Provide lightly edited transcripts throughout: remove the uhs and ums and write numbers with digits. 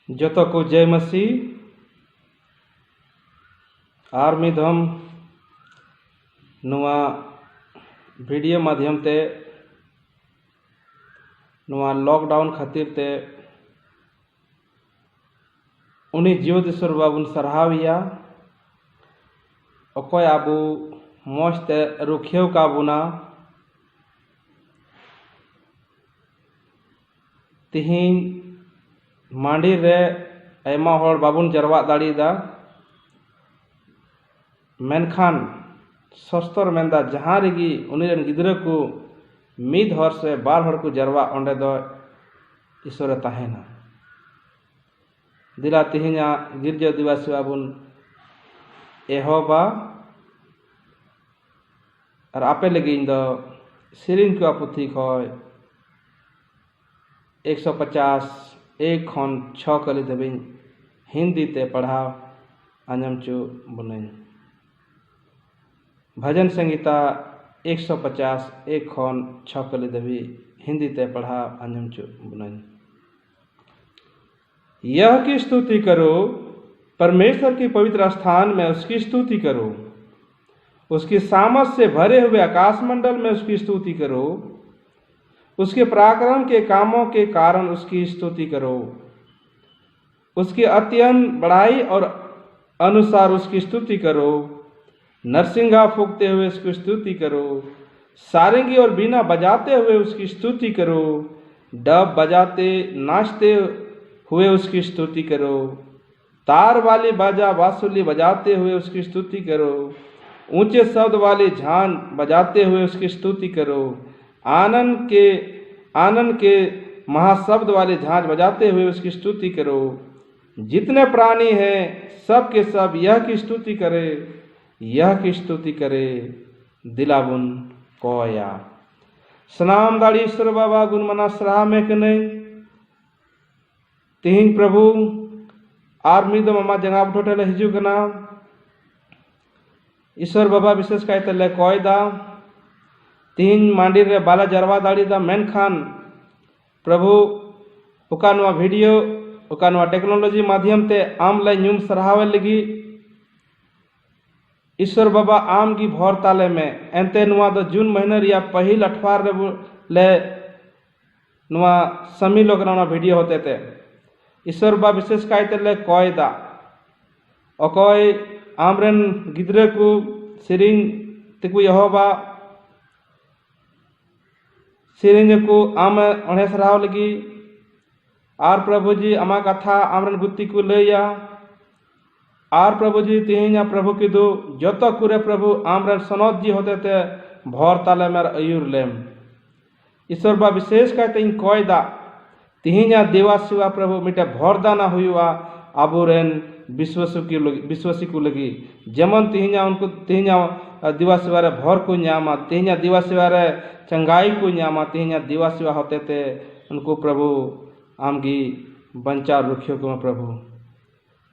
जोतो को जय मसीह आर मिधम नुआ वीडियो माध्यम ते नुआ लॉकडाउन खातिर ते उन्हीं जीवत ईश्वर बाबुन सरहाविया अकोय आबू मौज ते रुखियो काबुना तिहिन मांडी रे आयमा होड़ बाबुन जरवा दाड़ीदा मेनखान सस्तर मेंदा जहां रेगी उनी रन गिदरा को मीद हर से बार हर को जरवा ओंडे दो ईश्वर ताहेना दिला तिहिना गिरजा दिवासी बाबुन एहोबा और आपे लगी इन दो सिरिन को पुथी खोय 150 एक खन 6 कली दबिन हिंदी ते पढ़ाव आंजम चु बुनई भजन संगीता 150 एक खन 6 कली दबी हिंदी ते पढ़ाव आंजम चु बुनई। यह की स्तुति करो, परमेश्वर की पवित्र स्थान में उसकी स्तुति करो, उसकी सामर्थ से भरे हुए आकाश मंडल में उसकी स्तुति करो, उसके पराक्रम के कामों के कारण उसकी स्तुति करो, उसकी अत्यंत बड़ाई और अनुसार उसकी स्तुति करो, नरसिंगा फूंकते हुए उसकी स्तुति करो, सारंगी और बीना बजाते हुए उसकी स्तुति करो, डब बजाते नाचते हुए उसकी स्तुति करो, तार वाली बाजा बांसुरी बजाते हुए उसकी स्तुति करो, ऊंचे शब्द वाली झांझ बजाते हुए उसकी स्तुति करो, आनंद के महाशब्द वाले झांझ बजाते हुए उसकी स्तुति करो। जितने प्राणी हैं सब के सब यह की स्तुति करे दिलाबुन कोया सनाम दाड़ी ईश्वर बाबा गुण मना सराह में कने तिहिन प्रभु आर्मी दो मामा जंगा ठोटे हिजू कना ईश्वर बाबा विशेष कायते ले कोयदा तीन मांडी रे बाला जरवा दाड़ी दा मेनखान प्रभु उकानवा वीडियो उकानवा टेक्नोलॉजी माध्यम ते आम ले न्यूम सरहावे लगी ईश्वर बाबा आम की भोर ताले में एंते नुआ दो जून महीने रिया पहिल अठवार ले नुआ समी लोग ना वीडियो होते थे ईश्वर बाबा विशेष कायते ले कोयदा अकोय आमरन गिदरे को सिरिन तिकु यहोबा सिरिन को आम ओढ़े सराव लगी आर प्रभु जी आमा कथा आमरन गुत्ती को लैया आर प्रभु जी तिहिना प्रभु की दो जतो कुरे प्रभु आमरन सनोद जी होते थे भोर ताले में अयुर लेम ईश्वर बा विशेष कहते इन कोयदा तिहिना देवा शिवा प्रभु मिटे भोरदाना हुआ आबुरेन विश्वासी को लगी जमन तिहिना उनको तिहिना दिवासिवारे भोर को न्यामा तिहिना दिवासिवारे चंगाई को न्यामा तिहिना दिवासिवा होते थे उनको प्रभु आमगी बंचा रुखियो को प्रभु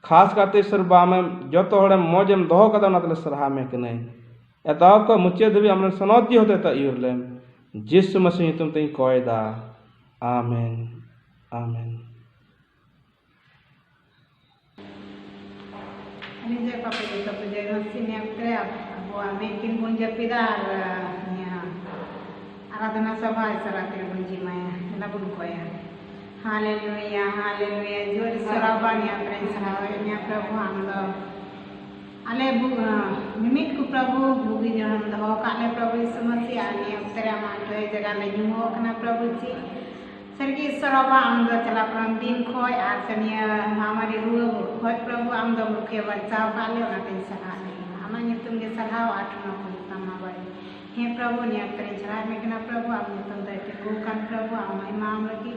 खास करते ईश्वर बा में जो तो हड़े मौजम दोह कदा नतले सरहा में कने एता को मुचे देवी हमने सनोदी होते ता इरलेम यीशु मसीह तुम तई कोयदा आमीन आमीन। Ini je pakai kita punya mesin yang kreat, buat makin punca pidar, ya. Aradana sabah seratir punci maya, nabun koya. Haleluya, haleluya. Jual saraban yang keren sarabannya Prabhu anda. Ale mimit ku Prabhu bugi jangan dah. Kale Prabhu semasi ani utere amat tu jaga lagi mau kena Prabhu ji. सरगी सरबा आमदा चला प्रम दिन खोय आसनिया हमारी रूह खोय प्रभु आमदा मुखे बचाव काले ना तेन सहा हमारे तुम के सलाह आठना को तमा बड़ी हे प्रभु ने तेन सलाह में कना प्रभु आप तुम दैते को कान प्रभु हम इमाम लगी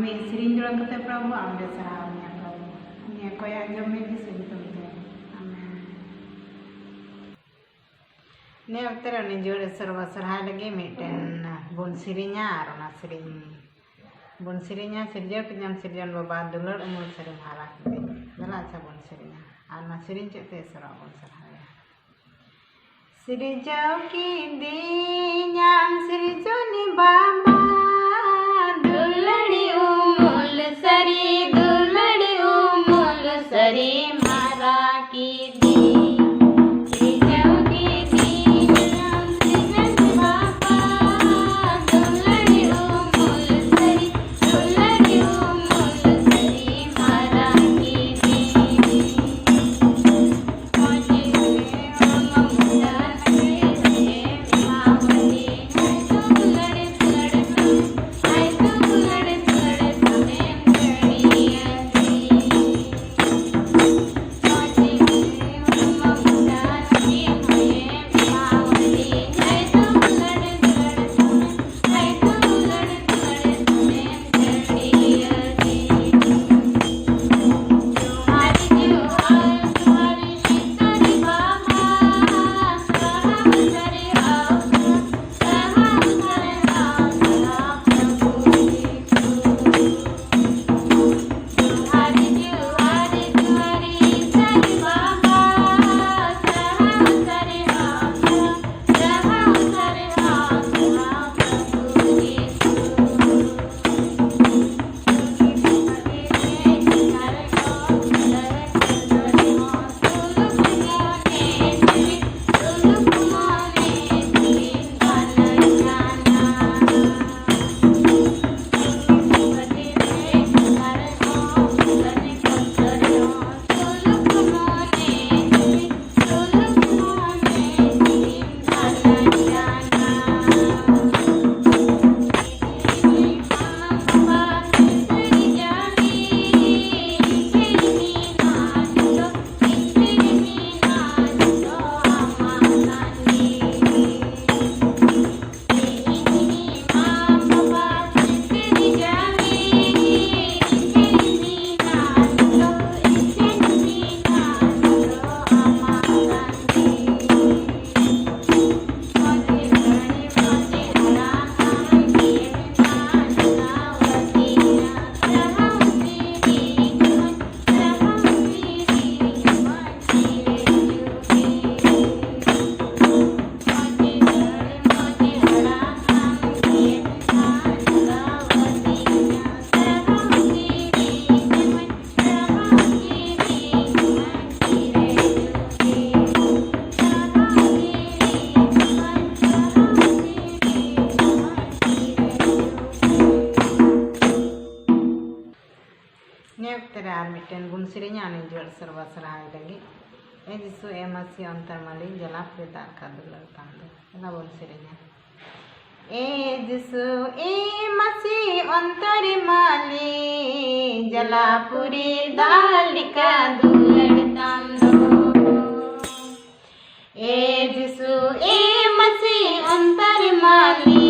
में श्रीन जोड़ करते प्रभु आमदे सलाह ने प्रभु ने कोई अंजम में भी सुन तुम दे आमीन ने अवतरण ने जोड़ सर्व सलाह लगे मेटन bun sirinya arona siring bun sirinya sirja kenyam sirjan baba dulur umur sering halak dala aja bun sirinya ana siring cete sera bun saraya sirijau kindi nyam sirijoni baba dulani umul sari dul तेरे are मिटेन बुन सिरिnya ane जोर सर्वा सराय लगी ए जिसु ए मसी अंतर माली जला प्रेतार का दुलर तांदो एला बुन सिरिnya ए जिसु ए मसी अंतर माली जला पुरी दाल का दुलर तांदो ए जिसु ए मसी अंतर माली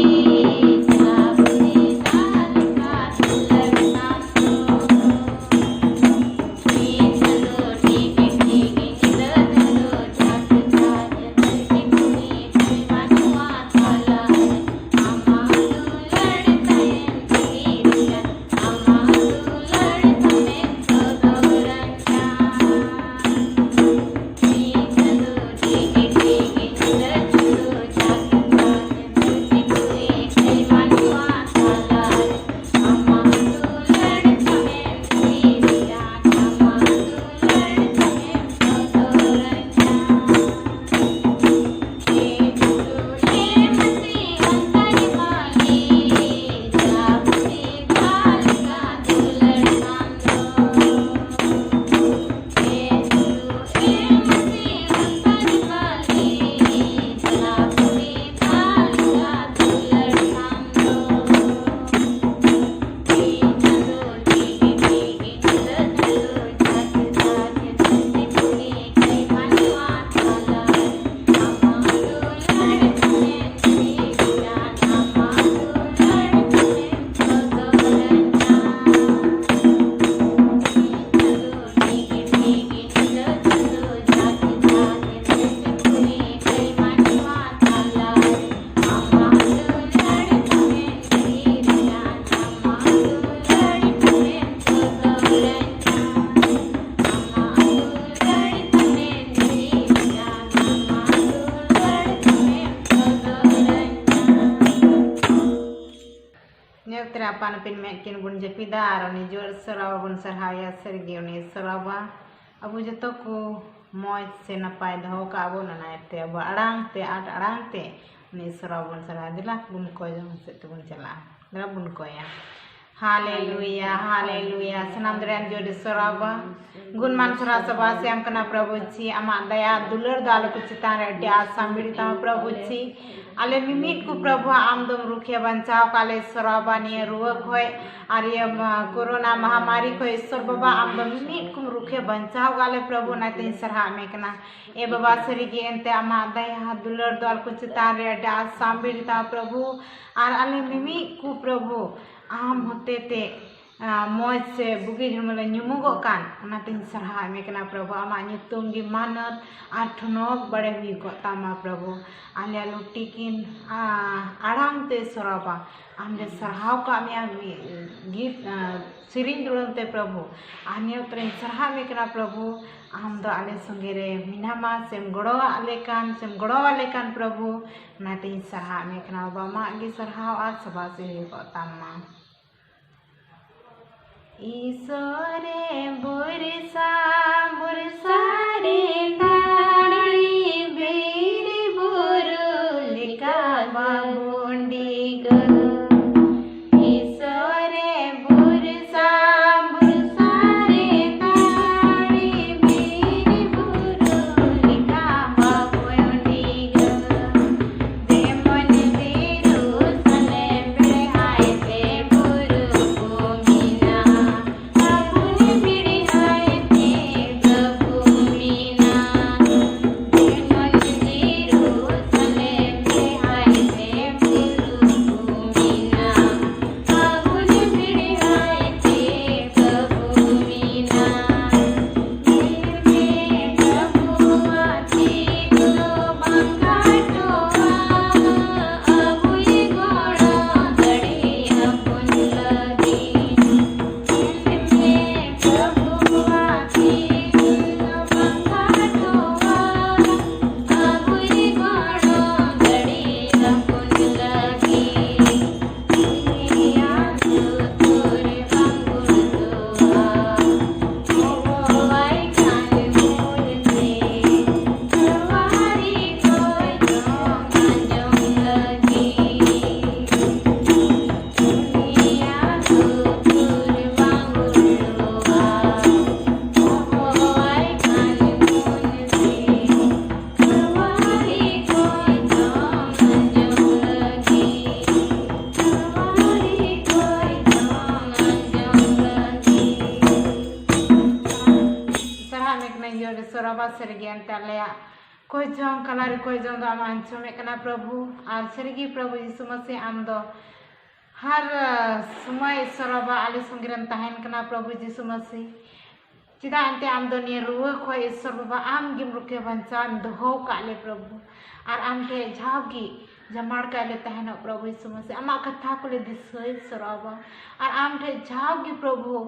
Pan pin mekin bun jepidar oni jor sarawa bun sarhaya sergi oni sarawa abu joto ko moj se napai doho ka abu nanaite abu arang te at arang te oni sarawa bun sarhaya dilak bun ko jong se bun chala dra bun ko ya haleluya haleluya senam dren jor sarawa gun man sara sabha se am kana prabhu ji ama daya dular dal ku citan re dia sambirita prabhu ji ale mimit ku prabhu amdom rukhya banchao kale sarawa niye ruwak hoy arya corona mahamari ko ishwar baba amdom mimit ku rukhya banchao kale prabhu na tin sarha mekna e baba sarigi ente ama daya dular dal ku citan re dia sambirita prabhu ar ale mimit ku prabhu am hote te moj se bugi jumala nyumugo kan onatin sarha mekna prabhu ama nyutum gi manat ar thonok bade hui ko tama prabhu ale lutikin arang te soraba amde sarhaw ka amya git sirin durante prabhu anya tren sarha mekna prabhu am do ale songere minama sem godowa ale kan prabhu onatin sarha mekna bama gi sarhaw ar sabase ko tama ईश्वरे बुरसा बुरसा रे नाड़ी berry बुरु लिका बाबुंडी गो ईश्वरे बुरसा बुरसा रे नाड़ी berry बुरु लिका बाबुंडी गो देमन देरु सने बेहाय से बुरु भूमिना सरगी अंत आले कोई जों कलार कोई जों आम आंचमे कना प्रभु और सरगी प्रभु यीशु मसीह आम दो हर समय ईश्वर आले संगिरन तहन कना प्रभु यीशु मसीह चिदा अंते आम दो निये रुआ को ईश्वर बाबा आम गिम रुके बंचा दोहो काले प्रभु और आम के झागी जमाड़ काले तहन प्रभु यीशु मसीह आमा कथा को ले दिसय ईश्वर बाबा और आम के झागी प्रभु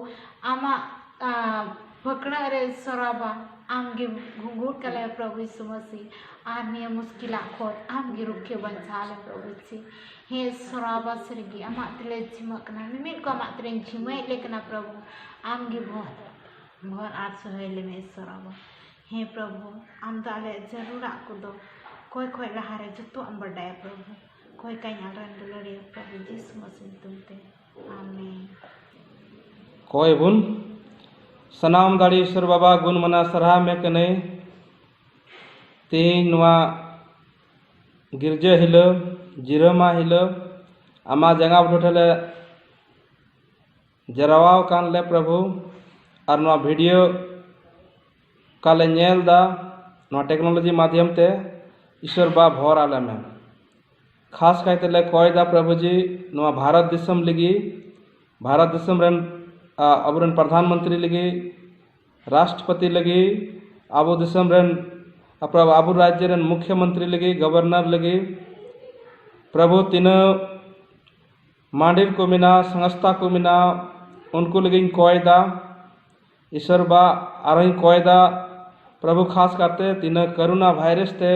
आमा पकड़ा रे ईश्वर बाबा आम गे घुंघूट कले प्रभु यीशु मसीह और निये मुश्किल खोर आम गे रुके बंचा ले प्रभु यीशु हे ईश्वर बाबा सरगी आमा तले झिमकना मिमिट को आमा तले झिमै लेकना प्रभु आम गे भोर आर सहले में ईश्वर बाबा हे प्रभु आम दाले जरूर आको दो कोई कोई लहारे जतो आम बड़ाय प्रभु कोई कहीं आरन दुलड़ी प्रभु यीशु मसीह तुमते आमीन कोई बुन सनाम दाड़ी ईश्वर बाबा गुण मना सरहा में कने तेही नुआ गिरजे हिलो जिरमा हिलो आमा जंगा बठले जरावाव कान ले प्रभु और नुआ वीडियो काले नेल दा नुआ टेक्नोलॉजी माध्यम ते ईश्वर बा भोर आले में खास कहते ले कोय दा प्रभु जी नुआ भारत दिसम लगी भारत दिसम रन अबरन प्रधानमंत्री लगी राष्ट्रपति लगी आबो दिसम रन आबू राज्य रन मुख्यमंत्री लगी गवर्नर लगी प्रभु तीनों मांडिर को मिना संस्था को मिना उनको लगी कोयदा ईश्वर बा आरही कोयदा प्रभु खास करते तीनों कोरोना वायरस ते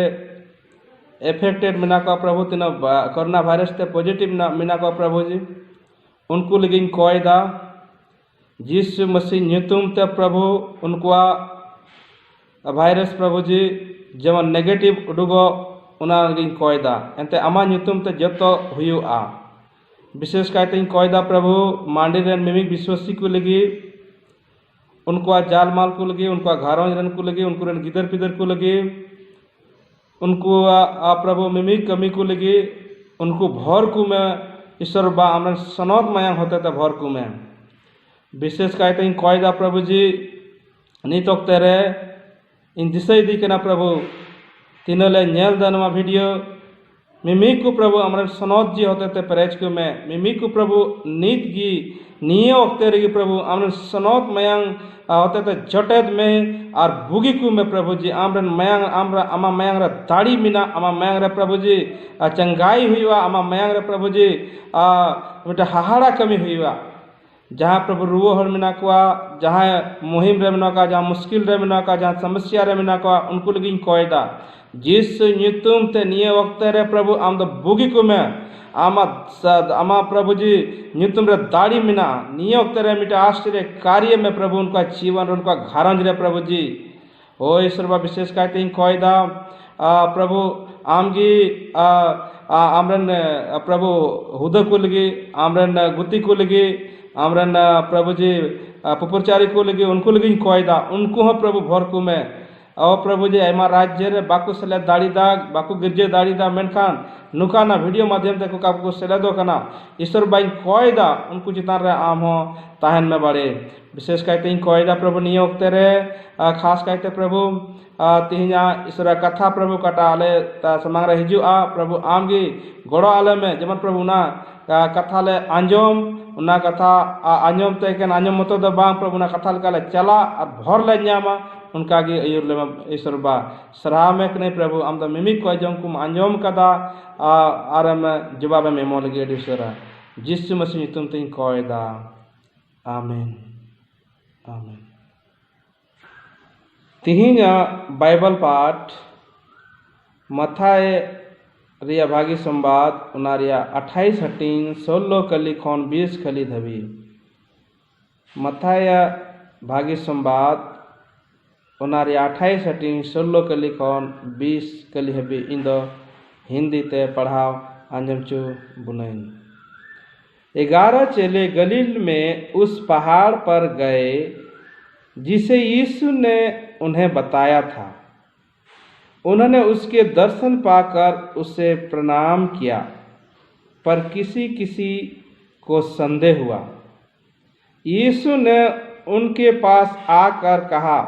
एफेक्टेड मिना को प्रभु तीनों कोरोना वायरस ते पॉजिटिव मिना को प्रभु जी उनको लगी कोयदा जिस मसीह ᱧᱩᱛᱩᱢ ते प्रभु उनको वायरस प्रभु जी जेमन नेगेटिव उडुगो उना लगी कोयदा एंते आमा ᱧᱩᱛᱩᱢ ते जतो हुयुआ विशेष कायते कोयदा प्रभु मांडी रेन मिमिक विश्वासी को लगी उनको जाल माल को लगी उनको घरों रन को लगी उनको रन गिदर पिदर को लगी उनको प्रभु मिमिक कमी को लगी उनको भर को में ईश्वर बा आमन सनौत मायांग होते थे भर को में विशेष कहते कोयदा प्रभु जी नित वक्ते रे इन दिशा दी के ना प्रभु तीनों नेल दनवा वीडियो मिमिक को प्रभु अमर सनौत जी होते थे परेज को में मिमिक को प्रभु नीत गी निये वक्ते रे प्रभु अमर सनौत मयांग होते थे जटेद में और बुगी को में प्रभु जी आमरन मयांग आमा मयांग रे दाढ़ी मिना आमा मयांग रे प्रभु जी चंगाई हुआ आमा मयांग रे प्रभु जी बेटा हाहाड़ा कमी हुआ जहाँ प्रभु रुओ हर मिना को जहाँ मुहिम रे मिना का जहाँ मुश्किल रे मिना का जहाँ समस्या रे मिना को उनको लगी कोयदा जिस ᱧᱩᱛᱩᱢ ते निये वक्त रे प्रभु आम दो बुगी को में आमा प्रभु जी ᱧᱩᱛᱩᱢ रे दाढ़ी मिना निये वक्त रे मिटा आश्चर्य कार्य में प्रभु उनका जीवन उनका घरंज रे प्रभु जी ओ ईश्वर बा विशेष कहते कोयदा प्रभु आमगी आमरन प्रभु हुदा को लगी आमरन गुती को लगी आमरन प्रभु जी पुपरचारी को लगी उनको लगी कोयदा उनको हो प्रभु भर को में और प्रभु जी आयमा राज्य रे बाकु सेले दाड़ी दाग बाकु गिरजे दाड़ी दा मेनखान नुकाना वीडियो माध्यम ते को सेले दो कना ईश्वर बाई कोयदा उनको चितान रे आम हो ताहन में बड़े विशेष कहते कोयदा प्रभु निये वक्ते रे खास कहते प्रभु तिहिना ईश्वर कथा प्रभु कटा आले समांग रे हिजुआ प्रभु आमगी गड़ो आले में जेमन प्रभु ना कथा ले आंजोम उना कथा आंजोम ते केन आंजोम मतो द बांग प्रभु ना कथा ले चला और भर ले ᱧᱟᱢᱟ उनका गे अयुर ले ईश्वर बा सराह में कने प्रभु आम द मिमिक को जम कुम आंजोम कदा आर में जवाब में मोल गे ईश्वर जिस मसीह ᱧᱩᱛᱩᱢ ते कोयदा आमीन आमीन तिहिना बाइबल पाठ मथाय रिया भागी संवाद उनारिया 28 हटीन 16 कली खन 20 खली धबी मथाय भागी संवाद उनारिया 28 हटीन 16 कली खन 20 कली हबी इन दो हिंदी ते पढ़ाओ आंजम चु बुनैन 11 चेले गलील में उस पहाड़ पर गए जिसे यीशु ने उन्हें बताया था। उन्होंने उसके दर्शन पाकर उसे प्रणाम किया, पर किसी किसी को संदेह हुआ। यीशु ने उनके पास आकर कहा,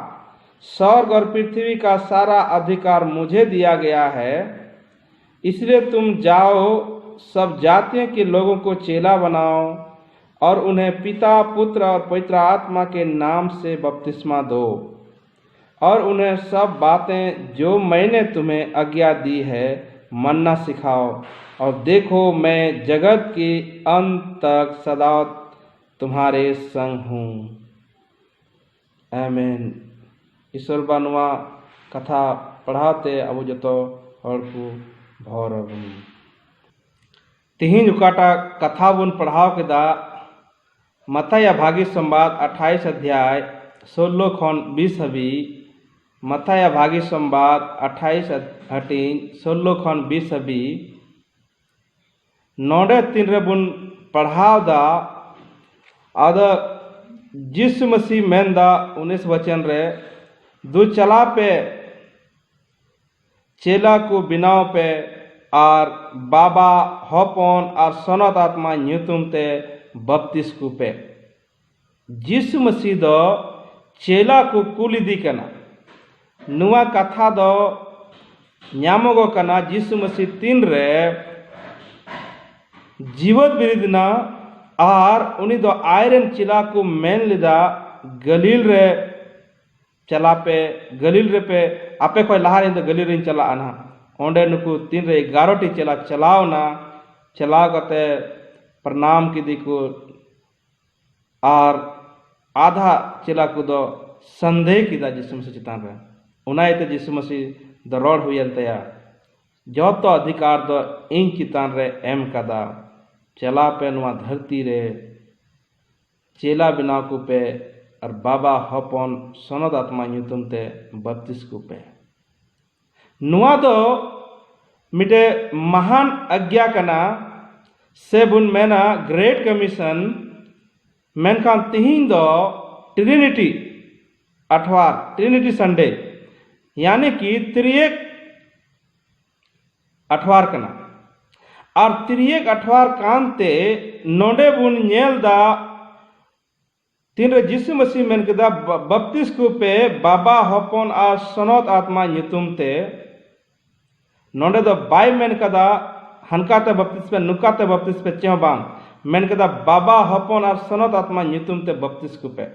स्वर्ग और पृथ्वी का सारा अधिकार मुझे दिया गया है, इसलिए तुम जाओ, सब जातियों के लोगों को चेला बनाओ और उन्हें पिता, पुत्र और पवित्र आत्मा के नाम से बपतिस्मा दो और उन्हें सब बातें जो मैंने तुम्हें आज्ञा दी है मानना सिखाओ। और देखो, मैं जगत के अंत तक सदा तुम्हारे संग हूँ। आमीन। ईश्वर बानुआ कथा पढ़ाते अब जो हड़ को भौर तिहिन उकाटा कथा बुन पढ़ाव केदा मत्थाय भागी संवाद 28 अध्याय 16 खन 20 हबी। मत्थाय भागी संवाद 28 हटीन 16 खन 20 हबी नोडे तीन रे बुन पढ़ाव दा आद यीशु मसीह मेंदा 19 वचन रे दो चला पे चेला को बिनाव पे और बाबा हपन और सनत आत्मा ᱧᱩᱛᱩᱢ ते बपतिस को पे यीशु मसीह दो चेला को कुलिदी कना नुआ कथा दो ᱧᱟᱢᱚᱜᱚ कना यीशु मसीह तीन रे जीवत बिरिदना और उनी दो आयरन चेला को मेन लिदा गलील रे चला पे गलील रे पे आपे कोई लहार इन गलील रे चला आना ओंडे नुकु तीन रे 11 टी चेला चलाओ ना चलाओ कते प्रणाम की दिको और आधा चेला को दो संदेह किदा यीशु मसीह चितान रे उनाइते यीशु मसीह द रोड हुयन तया जो तो अधिकार दो इन चितान रे एम कदा चला पे नुआ धरती रे चेला बिना को पे और बाबा हपन सनद आत्मा ᱧᱩᱛᱩᱢ ते बपतिस को पे नुआ दो मिटे महान आज्ञा कना से बुन मेना ग्रेट कमीशन मेनखान तिहिन दो ट्रिनिटी अठवार ट्रिनिटी संडे यानी कि त्रिएक अठवार कना और त्रिएक अठवार कांते नोडे बुन नेल दा तीन रे यीशु मसीह मेन कदा बपतिस को पे बाबा हपन और सनत आत्मा ᱧᱩᱛᱩᱢ ते नोडे दो बाय मेन कदा हनकाते बपतिस पे नुकाते बपतिस पे चेह बांग मेन कदा बाबा हपन और सनत आत्मा ᱧᱩᱛᱩᱢ ते बपतिस को पे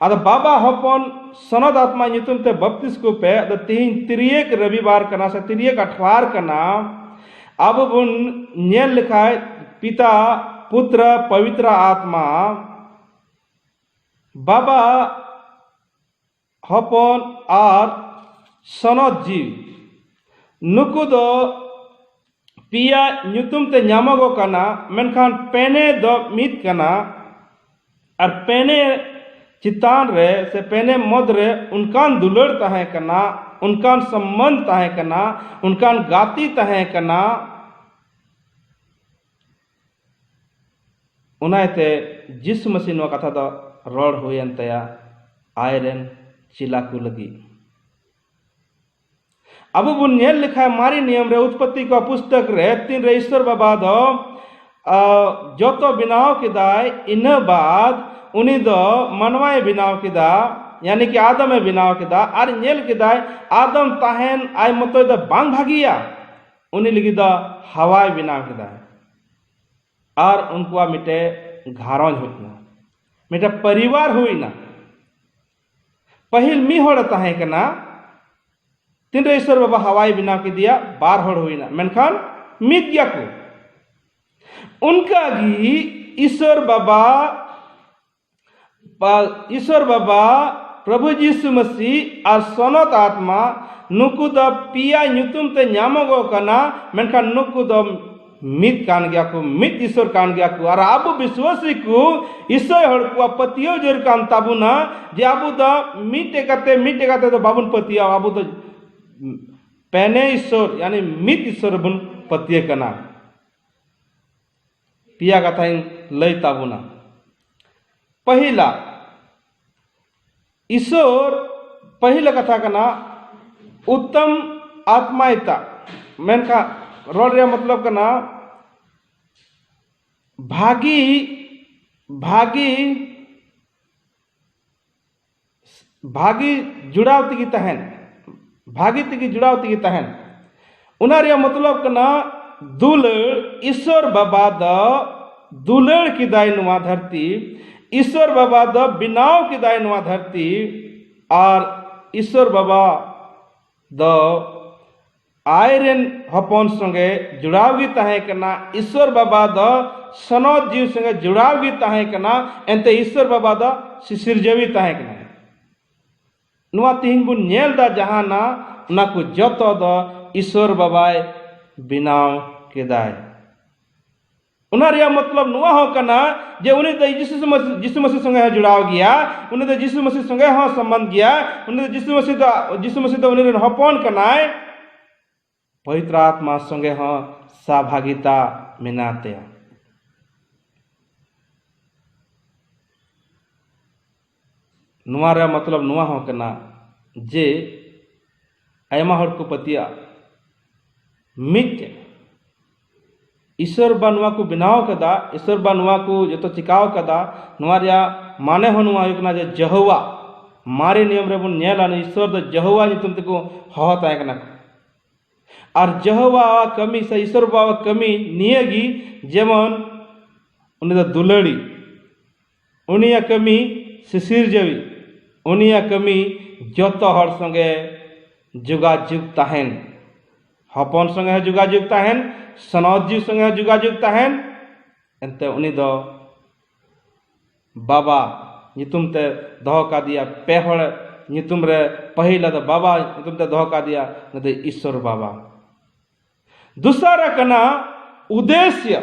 अद बाबा हपन सनद आत्मा ᱧᱩᱛᱩᱢ ते बपतिस को पे अद तीन त्रिएक रविवार कना से त्रिएक अठवार कना अब बुन नेल लिखाय पिता पुत्र पवित्र आत्मा बाबा हपन और सनद जीव नुकु दो पिया ᱧᱩᱛᱩᱢ ते ᱧᱟᱢᱚᱜᱚ कना मेनखान पेने दो मित कना और पेने चितान रे से पेने मद रे उनकान दुलड़ तहे कना उनकान संबंध तहे कना उनकान गाती तहे कना उनाइते यीशु मसीह नो कथा दो रोड हुयन तया आयरन चिला को लगी अब बुन नेल लिखा मारी नियम रे उत्पत्ति का पुस्तक रे तीन रे ईश्वर बाबा दो जो तो बिनाव किदाय इन बाद उनी दो मनवाए बिनाव किदा यानी कि आदम में बिनाव किदा और नेल किदाय आदम ताहेन आय मतो दो बांग भागिया उनी लगी दो हवाई बिनाव किदा और उनको मिटे घारों होना मिटे परिवार हुईना पहिल मी होड़ ताहे कना तीन रे ईश्वर बाबा हवाई बिना के दिया बार होड़ हुईना मेनखान मित गया को उनका गी ईश्वर बाबा प्रभु यीशु मसीह और सनत आत्मा नुकु द पिया ᱧᱩᱛᱩᱢ ते ᱧᱟᱢᱚᱜᱚ कना मेनखान नुकु द मित कान गया को मित ईश्वर कान गया को और अब विश्वासी को ईश्वर हड़ को पतियो जर कान ताबुना जे अब द मिटे कते तो बाबुन पतिया अब द पेने ईश्वर यानी मित ईश्वर बुन पतिये कना पिया कथा लई ताबुना पहिला ईश्वर पहिला कथा कना उत्तम आत्मायता मेनका रोड रे मतलब कना भागी भागी जुड़ाव तगी तहन भागी तगी जुड़ाव तगी तहन उना रे मतलब कना दुलड़ ईश्वर बाबा द दुलड़ किदाय नुआ धरती ईश्वर बाबा द बिनाव किदाय नुआ धरती और ईश्वर बाबा द आयरन हपन संगे जुड़ाव गी ताहे कना ईश्वर बाबा द सनद जीव संगे जुड़ाव गी ताहे कना एंते ईश्वर बाबा द सिसिरजवी ताहे कना नुआ तिहिन बुन नेल दा जहाना ना को जतो द ईश्वर बाबाय बिनाव केदाय उना रे मतलब नुआ हो कना जे उनी द यीशु मसीह संगे जुड़ाव गया उनी द यीशु मसीह संगे हो संबंध गया उनी द यीशु मसीह द उनी रे हपन कनाय पवित्र आत्मा संगे हो सहभागिता मिनाते नुआ रे मतलब नुआ हो कना जे आयमा हर को पतिया मिट ईश्वर बा नुआ को बिनाव कदा ईश्वर बा नुआ को जो चिकाव कदा नुआ रे माने हो नुआ हुकना जे जहोवा मारे नियम रे बुन नेला ईश्वर द जहोवा नितुम तको हो ताय कना और जहोवा कमी से ईश्वर बाबा कमी नियगी जेमन उनी द दुलड़ी उनिया कमी सिसिरजवी उनिया कमी जतो हर संगे जुगाजुग ताहेन हपन संगे जुगाजुग ताहेन सनौजी संगे जुगाजुग ताहेन एंते उनी दो बाबा नितुम ते दहो का दिया पेहड़ नितुम रे पहिला द बाबा नितुम ते दहो का दिया नदे ईश्वर बाबा दूसरा कना उद्देश्य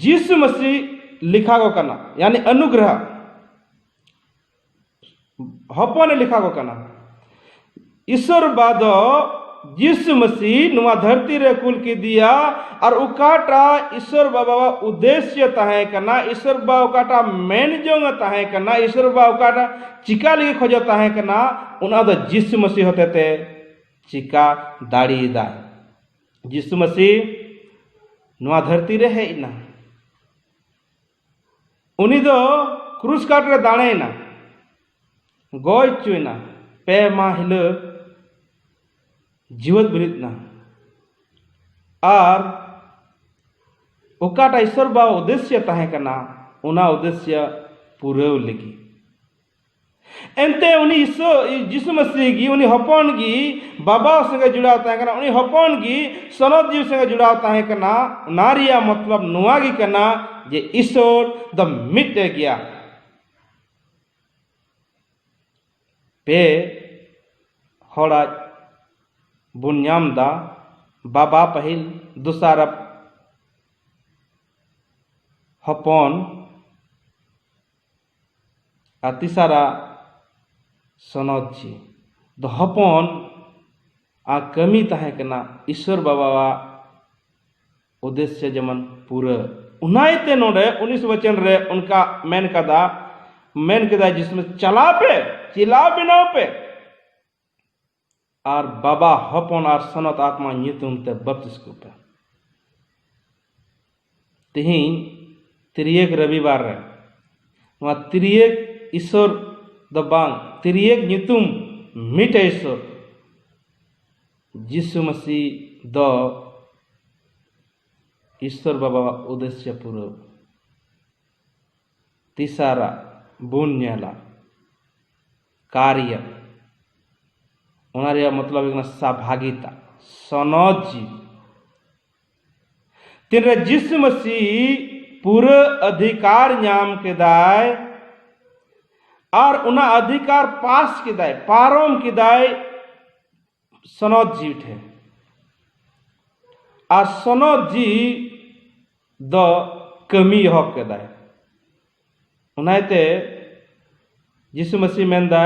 यीशु मसीह लिखा गो कना यानी अनुग्रह हपने लिखा गो कना ईश्वर बाद यीशु मसीह नुआ धरती रे कुल की दिया और उकाटा ईश्वर बाबा उद्देश्य ताहे कना ईश्वर बा उकाटा मेन जोंग ताहे कना ईश्वर बा उकाटा चिका लगी खोजो ताहे कना उना द यीशु मसीह होते ते चिका दाड़ी दा यीशु मसीह नुआ धरती रे है इना उनी दो क्रूस काट रे दाणे ना गोय चुना पे मा हिल जीवत बिरित ना और ओकाटा ईश्वर बा उद्देश्य ताहे कना उना उद्देश्य पूरे लगी एंते उनी यीशु मसीह की उनी हपन की बाबा संगे जुड़ाव ताहे कना उनी हपन की सनद जीव संगे जुड़ाव ताहे कना नारिया मतलब नुआ की कना जे ईश्वर द मिट गया पे हड़ा बुन्याम दा बाबा पहिल दूसरा हपन आ तीसरा सनद जी द हपन आ कमी ताहे कना ईश्वर बाबा उद्देश्य जमन पूरा उनाइते नोडे 19 वचन रे उनका मेन कदा जिसमें चला पे चिल्ला बिना पे और बाबा हपन और सनत आत्मा नितुम ते बपतिस्को पे तिहिं तिरियक रविवार रे वहाँ तिरियक ईश्वर दबांग तिरियक नितुम मिटे ईश्वर यीशु मसीह द ईश्वर बाबा उद्देश्य पूर्व तीसरा बुन्याला कार्य उनारिया मतलब एक सहभागिता सनद जी तीन यीशु मसीह पूरे अधिकार न्याम के दाय और उना अधिकार पास के दाय पारोम के दाय सनद जी उठे आ सनद जी द कमी हक के दाय उनाइते यीशु मसीह मेंदा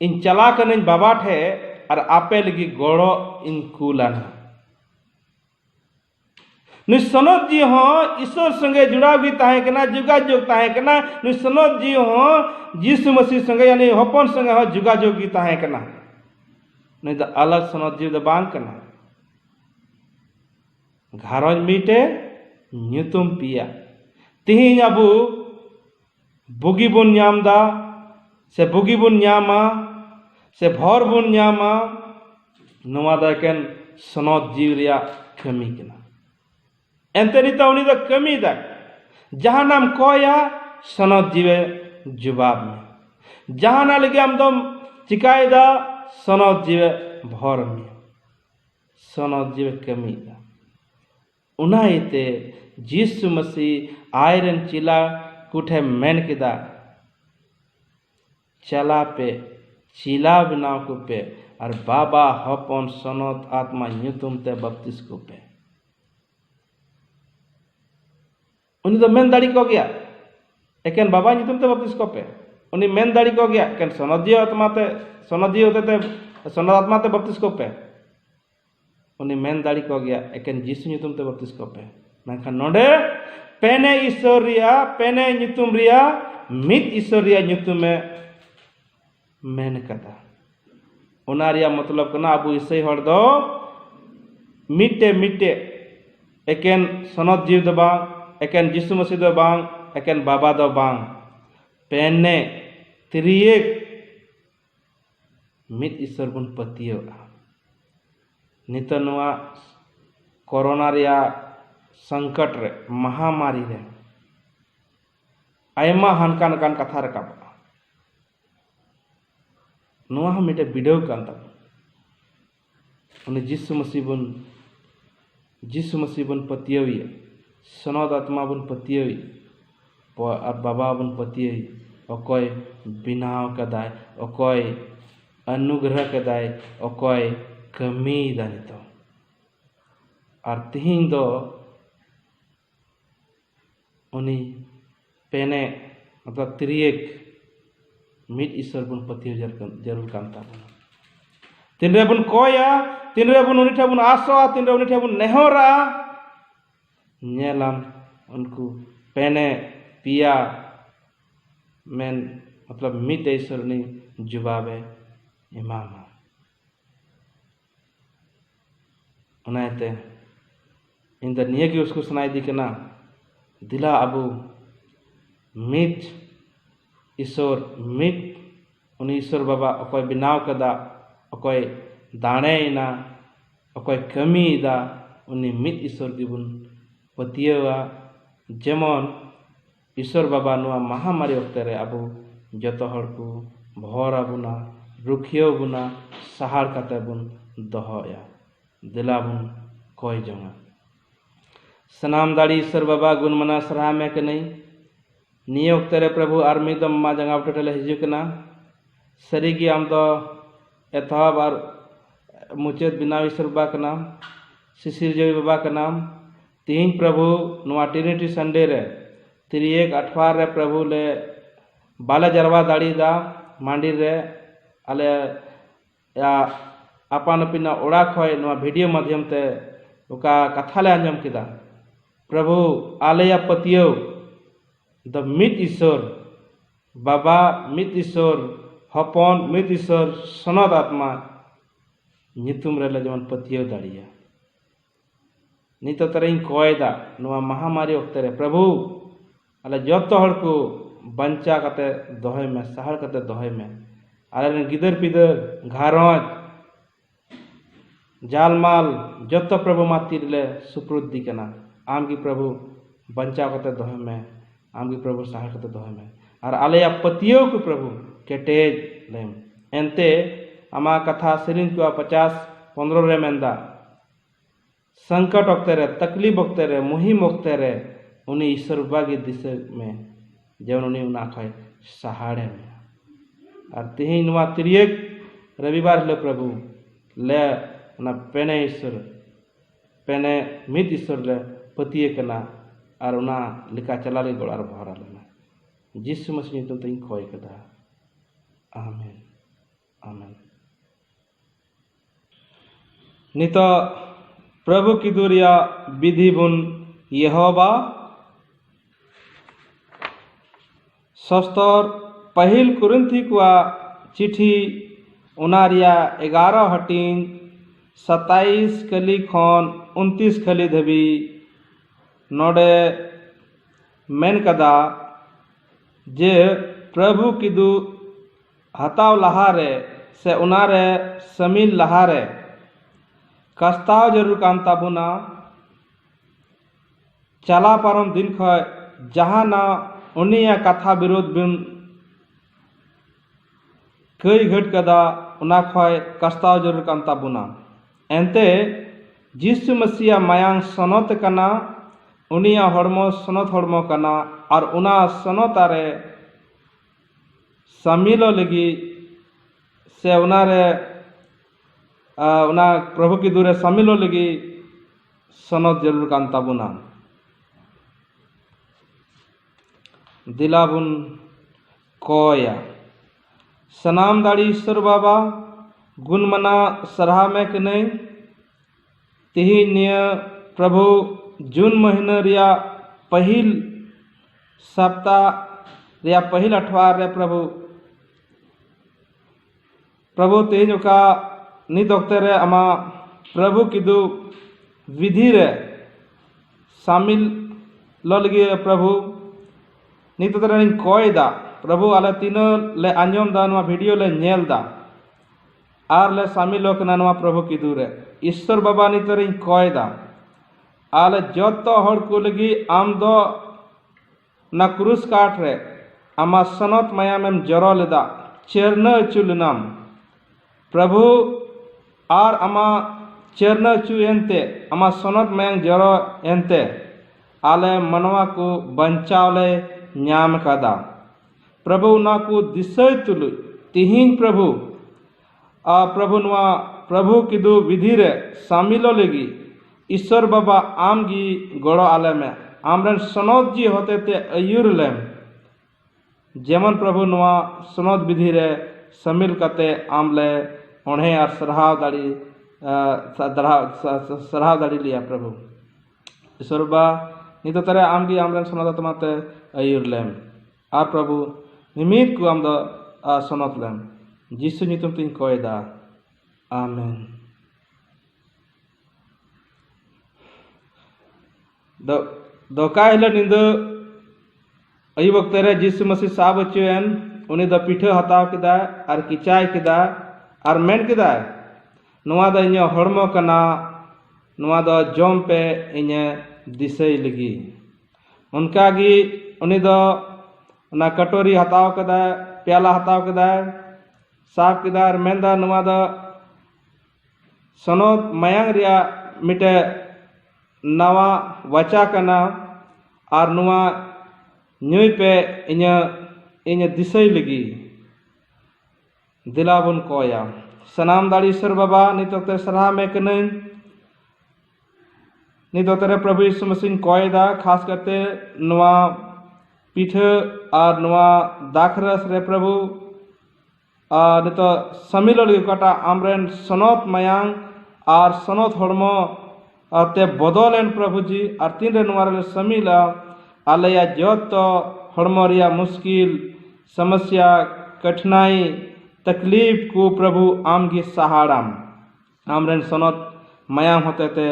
इन चला कन बाबा ठे और आपे लगी गोड़ो इन कूलाना सनद जी हो ईश्वर संगे जुड़ा भी ताहे कना जुगाजोग ताहे कना सनद जी हो यीशु मसीह संगे यानी हपन संगे हो जुगाजोग भी ताहे कना नहीं तो अलग सनद जी द बांग कना घारोज मीटे ᱧᱩᱛᱩᱢ पिया तिहिं अबू बुगी बुन नाम दा से बुगी बुन नामा से भर बुन नामा नवा दा एकेन सनद जीव रिया कमी कना एंते निता उनी दा कमी दा जहां नाम कोया सनद जीवे जवाब में जहां ना लगे हम दम चिकाई दा सनद जीवे भर में सनद जीवे कमी दा उना इते यीशु मसीह आयरन चिला कुठे मेन किदा चला पे चिला बनाव को पे और बाबा हपन सनत आत्मा ᱧᱩᱛᱩᱢ ते बपतिस को पे उनी तो मेन दाड़ी को गया एकेन बाबा ᱧᱩᱛᱩᱢ ते बपतिस को पे उनी मेन दाड़ी को गया एकेन सनदी आत्मा ते सनद आत्मा ते बपतिस को पे उनी मेन दाड़ी को गया एकेन यीशु ᱧᱩᱛᱩᱢ ते बपतिस को पे मेनखान नोडे पेने ईश्वर रिया पेने ᱧᱩᱛᱩᱢ रिया मित ईश्वर रिया ᱧᱩᱛᱩम में मेन कदा उना रिया मतलब कना अबू ईसाई हर दो मिटे मिटे एकेन सनद जीव दो बांग एकेन यीशु मसीह दो बांग एकेन बाबा दो बांग पेने त्रिएक मित ईश्वर बुन पतियो नित नुआ कोरोना रिया संकट रे महामारी रे आयमा हानकान कान कथा रकाब नुआ हम मिटे बिडव कान ता उन्हें यीशु मसीह बुन पतियोई सनद आत्मा बुन पतियोई और बाबा बुन पतियोई अकोय बिनाव कदाय अकोय अनुग्रह कदाय अकोय कमी दानितो और तिहिं दो उनी पेने मतलब त्रिएक मिट ईश्वर बुन पतियो जरूर कांता बुन तिनरे बुन कोया तिनरे बुन उनी ठेबुन आसोआ तिनरे उनी ठेबुन नेहोरा नेलाम उनको पेने पिया मेन मतलब मिट ईश्वर ने जुबाबे इमाम उनाते इन द निये की उसको सुनाई दी के ना दिला अबू मिट ईश्वर मिट उन ईश्वर बाबा अकोय बिनाव कदा अकोय दाणे ना अकोय कमी दा उन्नी मिट ईश्वर गिबुन पतियवा जेमन ईश्वर बाबा नुआ महामारी वक्ते रे अबू जतो हर को भर अबुना रुखियो बुना सहार कते बुन दहोया दिला बुन कोय जंगा सनाम दाड़ी ईश्वर बाबा गुण मना सराह में के नहीं नियोग तेरे प्रभु आर्मी दम मा जंगा टोटले हिजुकना सरीगी आम दो एथाब और मुचेत बिना ईश्वर बाबा का नाम शिशिर जोई बाबा का नाम तीन प्रभु नुआ ट्रिनिटी संडे रे तिरिएक अठवार रे प्रभु ले बाले जरवा दाड़ी दा मांडी रे आले या आपान पिना ओड़ा खय नुआ वीडियो माध्यम ते उका कथा ले अंजम किदा प्रभु आलेया पतियो द मित ईश्वर बाबा मित ईश्वर हपन मित ईश्वर सनद आत्मा नितुम रे जमन पतियो दाड़िया नित तरह कोयदा नुआ महामारी वक्ते रे प्रभु आले जतो हर को बंचा कते दोहे में सहार कते दोहे में आले गिदर पिदर घारोज जालमाल जतो प्रभु मातिर ले सुपुर्दी कना आम की प्रभु बंचा कते दोहे में आम की प्रभु सहार कते दोहे में और आले पतियों को प्रभु केटेज लेम एंते आमा कथा सिरिन को 50-15 रे मेंदा संकट वक्ते रे तकलीफ वक्ते रे मुहिम वक्ते रे उनी ईश्वर बागी दिशा में जेवन उनी उना खाय सहारे में और तिहिं नुआ तिरिएक रविवार ले प्रभु ले ना पेने ईश्वर पेने मित ईश्वर ले पतिये कना और उना लिका चला ले गोड़ार भरा लेना यीशु मसीह तो तिं खोय कदा आमीन आमीन नितो प्रभु की दुरिया विधि बुन यहोवा सस्तर पहिल कुरिन्थी कुआ चिठी उनारिया 11 हटीन 27 कली खन 29 खली धबी नोडे मेन कदा जे प्रभु किदु हताव लहारे से उनारे समील लहारे कस्ताव जरूर काम ताबुना चला पारम दिन खय जहाँ ना उनिया कथा विरोध बिन कई घट कदा उना खय कस्ताव जरूर काम ताबुना एंते जिसु मसीहा मायांग सनत कना उनिया हड़मो सनत हड़मो कना और उना सनतारे समिलो लगी से उनारे उना प्रभु की दूरे समिलो लगी सनत जरूर कान ताबुना दिलाबुन कोया सनाम दाड़ी ईश्वर बाबा गुणमना सरहा में के नहीं तिहिन्य प्रभु जून महीना रिया पहिल सप्ताह रिया पहिल अठवार रे प्रभु तेज का नित वक्त रे आमा प्रभु किदु विधि रे शामिल लगे प्रभु नित तरह कोयदा प्रभु आले तीनों ले आंजम दा नवा वीडियो ले नेल दा आर ले शामिल होकना नवा प्रभु किदु रे ईश्वर बाबा नित तरह कोयदा आले जतो हड़ को लगी आम दो ना क्रूस काट रे आमा सनत मायामेम जरो लेदा चेरन चुलनाम प्रभु आर आमा चेरन चु एनते आमा सनत मायांग जरो एनते आले मनवा को बंचावले न्याम कदा प्रभु ना को दिसय तुलु तिहिन प्रभु प्रभु नवा प्रभु किदु विधि रे शामिलो लगी ईश्वर बाबा आम गी गड़ो आले में आमरन सनत जी होते ते अयुर लेम जेमन प्रभु नवा सनत विधि रे शामिल कते आमले उन्हें और सरहाव दाड़ी लिया प्रभु ईश्वर बा नित तरह आम गी आमरन सनत तमाते अयुर लेम और प्रभु निमित को आम दो सनत लेम जिसु नितुम तिन कोयदा आमेन दोका हिल निंद अयुब वक्त रे जिसु मसीह साब चुएन उनी द पीठे हताव किदा और किचाय किदा और मेन किदा नवा द इन्या हड़मो कना नवा द जम पे इन्या दिसई लगी उनका गी उनी द ना कटोरी हताव किदा प्याला हताव किदा साब किदा और मेन द नवा द सनोत मयांग रिया मिटे नवा वचा कना और नुआ न्यूय पे इन्या दिसई लगी दिलाबुन कोया सनाम दाड़ी ईश्वर बाबा नित वक्त सरहा में कनन नित वक्त प्रभु यीशु मसीह कोयदा खास करते नुआ पीठ और नुआ दाखरस रे प्रभु नित समिलो लगी कटा आमरेन सनत मयांग और सनत हड़मो ते बदलेन प्रभु जी और तीन रे नुआ रे समिला आलया जत हड़मो रिया मुश्किल समस्या कठिनाई तकलीफ को प्रभु आमगी सहाराम आमरेन सनत मयांग होते ते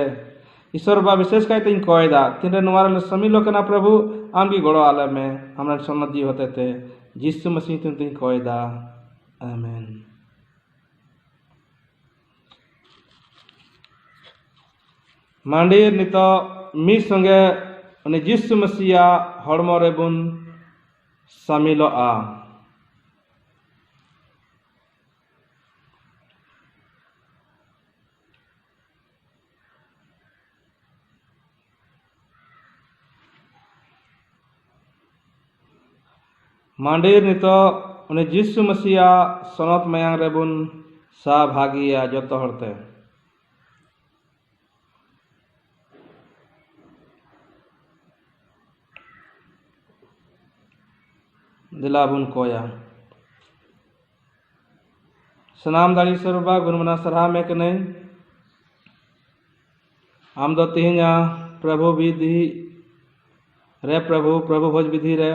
ईश्वर बा विशेष कहते इन कोयदा तीन रे नुआ रे समिलो कना प्रभु आमगी गड़ो आले में आमरेन सनत जी होते ते जिसु मसीह तीन कोयदा आमेन मांडीर नित मी संगे उन्हें जिसु मसीहा हड़मो रे बुन शामिलो आ मांडीर नित उन्हें जिसु मसीहा सनत मयांग रे बुन सहभागिया जतो हड़ते दिलाबुन कोया सनाम दाड़ी सरबा गुणमना सरहा में के नहीं आम दो तिहिया प्रभु विधि रे प्रभु भोज विधि रे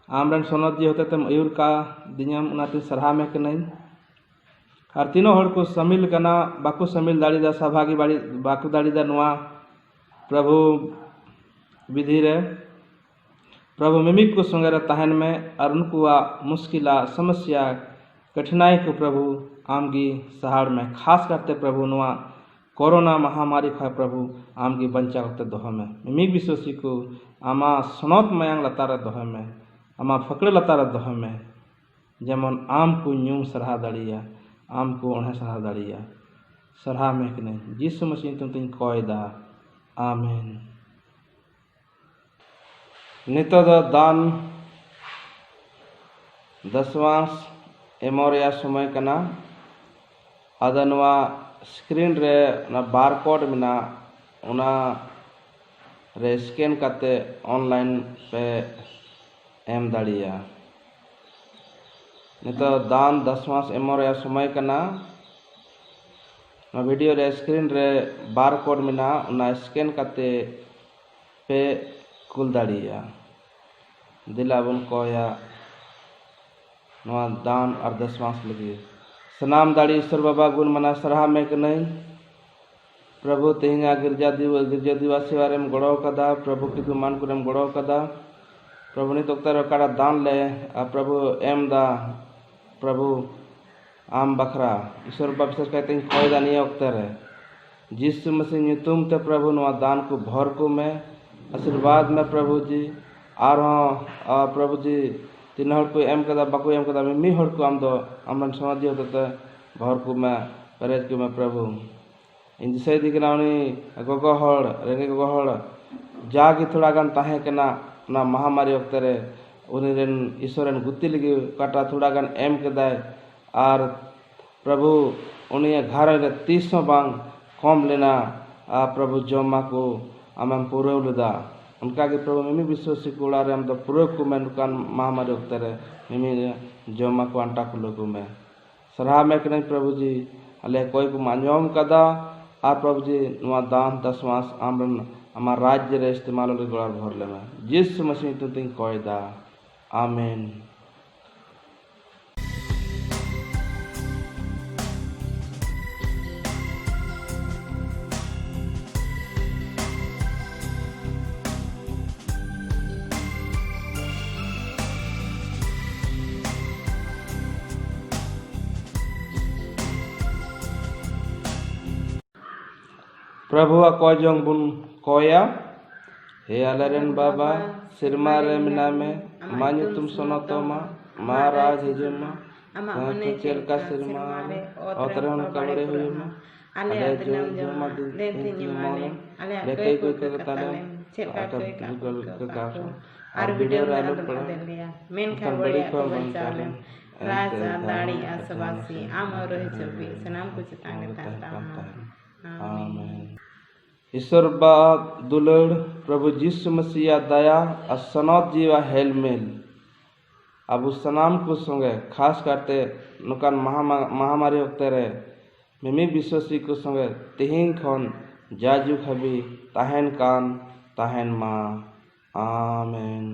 आमरन सनत जी होते तम अयुर का दिनम उनाते सरहा में के नहीं और तीनों हड़ को शामिल करना बाकु शामिल दाड़ी दा सहभागी बाड़ी बाकु दाड़ी दा नुआ प्रभु विधि रे प्रभु मिमिक को संगे रे तहन में और उनकुआ मुश्किला समस्या कठिनाई को प्रभु आमगी सहाड़ में खास करते प्रभु नुआ कोरोना महामारी खा प्रभु आमगी बंचा करते दोह में मिमिक विश्वासी को आमा सनौत मयांग लतार दोह में आमा फकड़े लतार दोह में जेमन आम को न्यूम सरहा दाड़िया आम को उन्हें सरहा दाड़िया सरहा में कि नहीं यीशु मसीह तुम तीन कोयदा आमीन। नितो दान दसवांस एमोरिया समय कना अदनवा स्क्रीन रे ना बारकोड मिना उना रे स्कैन करते ऑनलाइन पे एम दाड़िया नितो दान दसवांस एमोरिया समय कना ना वीडियो रे स्क्रीन रे बारकोड मिना उना स्कैन करते पे कुल दाड़िया दिला बुन कोया नवा दान और दसवांस लगी सनाम दाड़ी ईश्वर बाबा गुण मना सरहा में के नहीं प्रभु तेहिंगा गिरजा दिवासी वारे में गड़ो कदा प्रभु की मान को गड़ो कदा प्रभु ने तोक्तर काड़ा दान ले प्रभु एम दा प्रभु आम बखरा ईश्वर बाबा विशेष कहते हैं कोयदा नहीं उक्तर है जिस मसीह तुम ते प्रभु नवा दान को भर को में आशीर्वाद में प्रभु जी और प्रभु जी तीन हड़ को एम कदा बाको एम कदा मी हड़ को आम दो आमन समाधि होते भर को मैं परेज को मैं प्रभु इन दिशा दिखना उन्हीं गोगो हड़ रेंगे गोगो हड़ जागी थोड़ा गान ताहे के ना महामारी वक्त रे उन्हीं रेन ईश्वर गुत्ती लगी काटा थोड़ा गान एम कदा और प्रभु उन्हीं घर रे 300 बांग कम लेना प्रभु जोमा को आम पूरे उलदा उनका के प्रभु मिमी विश्वासी कोड़ा रे हम तो पूरे को मैं दुकान महामारी वक्त रे मिमी जोमा को अंटा को लोगों में सरहा में के नहीं प्रभु जी अले कोई को मान्योम कदा आ प्रभु जी नुआ दान दसवांस आमरन हमार राज्य रे इस्तेमाल ले गोड़ भर ले में जिस मसीह तुम तीन कोयदा आमीन। प्रभु कोजोंग बुन कोया हे अलरेन बाबा सिरमा रे मिना में मान्य तुम सुनो तो महाराज हिजुमा तो चेल का सिरमा ओतरन कबरे हुई में अले जो दिन माने अले कई कोई ताले चेल का गूगल का और वीडियो रालो पड़ा मेन का बड़ी को बंचाले राजा दाड़ी आसवासी आमर रहे चबी सनाम को चितांगे ताता आमीन। ईश्वर बा दुलड़ प्रभु यीशु मसीह दया और सनौत जीवा हेल मेल अब उस सनाम को संगे खास करते नुकान महामारी वक्त रे मिमी विश्वासी को संगे तिहिंग खन जाजू खबी ताहेन कान ताहेन मा आमीन।